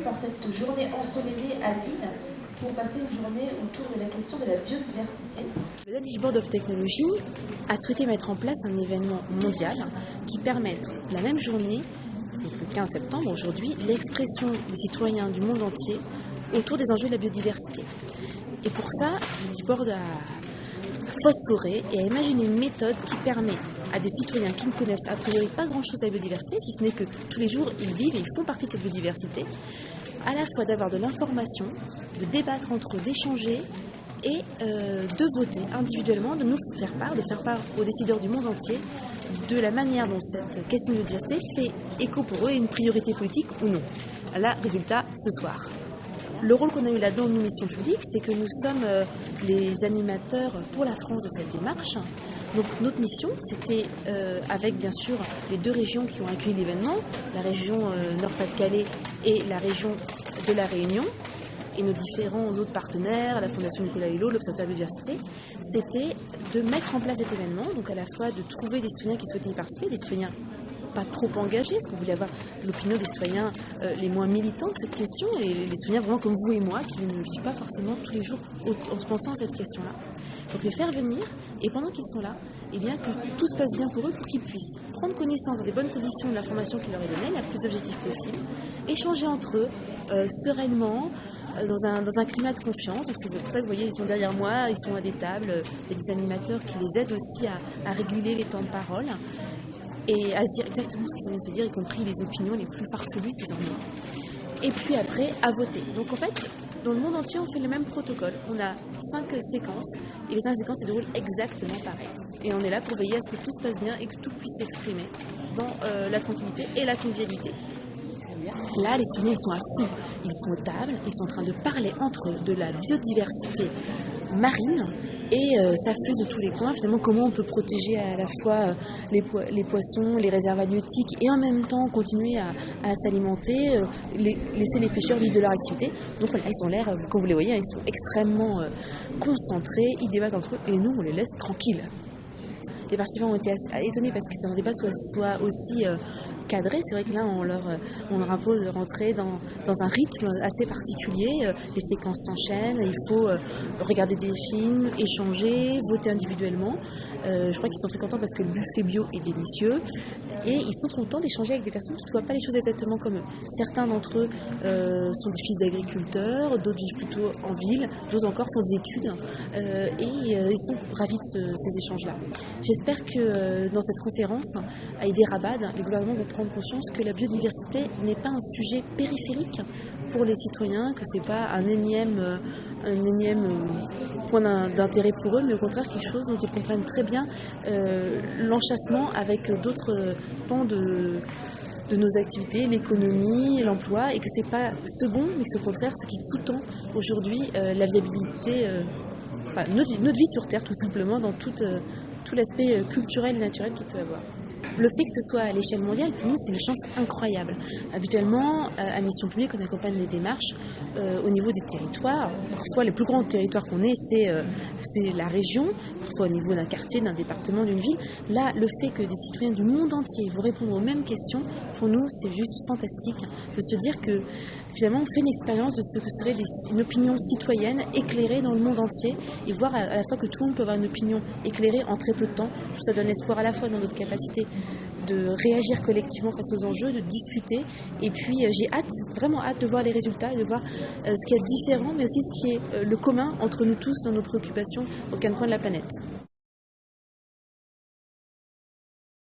par cette journée ensoleillée à Lille pour passer une journée autour de la question de la biodiversité. Le Danish Board of Technology a souhaité mettre en place un événement mondial qui permette la même journée, donc le 15 septembre aujourd'hui, l'expression des citoyens du monde entier autour des enjeux de la biodiversité. Et pour ça, le Danish Board a phosphoré et a imaginé une méthode qui permet à des citoyens qui ne connaissent a priori pas grand-chose à la biodiversité, si ce n'est que tous les jours ils vivent et ils font partie de cette biodiversité, à la fois d'avoir de l'information, de débattre entre eux, d'échanger et de voter individuellement, de nous faire part aux décideurs du monde entier de la manière dont cette question de biodiversité fait écho pour eux et une priorité politique ou non. Là, résultat, ce soir. Le rôle qu'on a eu là-dedans, nous, Mission Publique, c'est que nous sommes les animateurs pour la France de cette démarche. Donc notre mission, c'était, avec bien sûr les deux régions qui ont accueilli l'événement, la région Nord-Pas-de-Calais et la région de La Réunion, et nos différents autres partenaires, la Fondation Nicolas Hulot, l'Observatoire de la biodiversité, c'était de mettre en place cet événement, donc à la fois de trouver des citoyens qui souhaitaient y participer, des citoyens pas trop engagés, parce qu'on voulait avoir l'opinion des citoyens les moins militants de cette question, et les citoyens vraiment comme vous et moi, qui ne vivent pas forcément tous les jours en se pensant à cette question-là. Donc les faire venir, et pendant qu'ils sont là, eh bien que tout se passe bien pour eux, pour qu'ils puissent prendre connaissance dans des bonnes conditions de l'information qui leur est donnée, la plus objective possible, échanger entre eux sereinement, dans un climat de confiance. Donc c'est pour ça que vous voyez, ils sont derrière moi, ils sont à des tables, il y a des animateurs qui les aident aussi à réguler les temps de parole et à se dire exactement ce qu'ils ont envie de se dire, y compris les opinions les plus farfelues, ces endroits. Et puis après, à voter. Donc en fait, dans le monde entier, on fait le même protocole. On a 5 séquences, et les 5 séquences se déroulent exactement pareil. Et on est là pour veiller à ce que tout se passe bien et que tout puisse s'exprimer dans la tranquillité et la convivialité. Là, les citoyens, ils sont à fond. Ils sont aux tables, ils sont en train de parler entre eux de la biodiversité marine et ça fuse de tous les coins. Finalement, comment on peut protéger à la fois les poissons, les réserves halieutiques et en même temps continuer à s'alimenter, laisser les pêcheurs vivre de leur activité. Donc voilà, ils ont l'air, comme vous les voyez, ils sont extrêmement concentrés, ils débattent entre eux et nous, on les laisse tranquilles. Les participants ont été étonnés parce que ce débat soit aussi cadré. C'est vrai que là, on leur impose de rentrer dans un rythme assez particulier. Les séquences s'enchaînent, il faut regarder des films, échanger, voter individuellement. Je crois qu'ils sont très contents parce que le buffet bio est délicieux. Et ils sont contents d'échanger avec des personnes qui ne voient pas les choses exactement comme eux. Certains d'entre eux sont des fils d'agriculteurs, d'autres vivent plutôt en ville, d'autres encore font des études. Ils sont ravis de ces échanges-là. J'espère que dans cette conférence, à Hyderabad, les gouvernements vont prendre conscience que la biodiversité n'est pas un sujet périphérique pour les citoyens, que ce n'est pas un énième point d'intérêt pour eux, mais au contraire quelque chose dont ils comprennent très bien l'enchâssement avec d'autres pans de nos activités, l'économie, l'emploi, et que ce n'est pas second, mais que c'est au contraire ce qui sous-tend aujourd'hui la viabilité, notre vie sur Terre tout simplement, dans tout l'aspect culturel et naturel qu'il peut avoir. Le fait que ce soit à l'échelle mondiale, pour nous, c'est une chance incroyable. Habituellement, à Mission Publique, on accompagne les démarches au niveau des territoires. Parfois, les plus grands territoires qu'on ait, c'est la région, parfois au niveau d'un quartier, d'un département, d'une ville. Là, le fait que des citoyens du monde entier vont répondre aux mêmes questions, pour nous, c'est juste fantastique de se dire que finalement, on fait une expérience de ce que serait une opinion citoyenne éclairée dans le monde entier et voir à la fois que tout le monde peut avoir une opinion éclairée en très peu de temps. Ça donne espoir à la fois dans notre capacité de réagir collectivement face aux enjeux, de discuter. Et puis, j'ai vraiment hâte de voir les résultats et de voir ce qui est différent, mais aussi ce qui est le commun entre nous tous dans nos préoccupations aux quatre coins de la planète.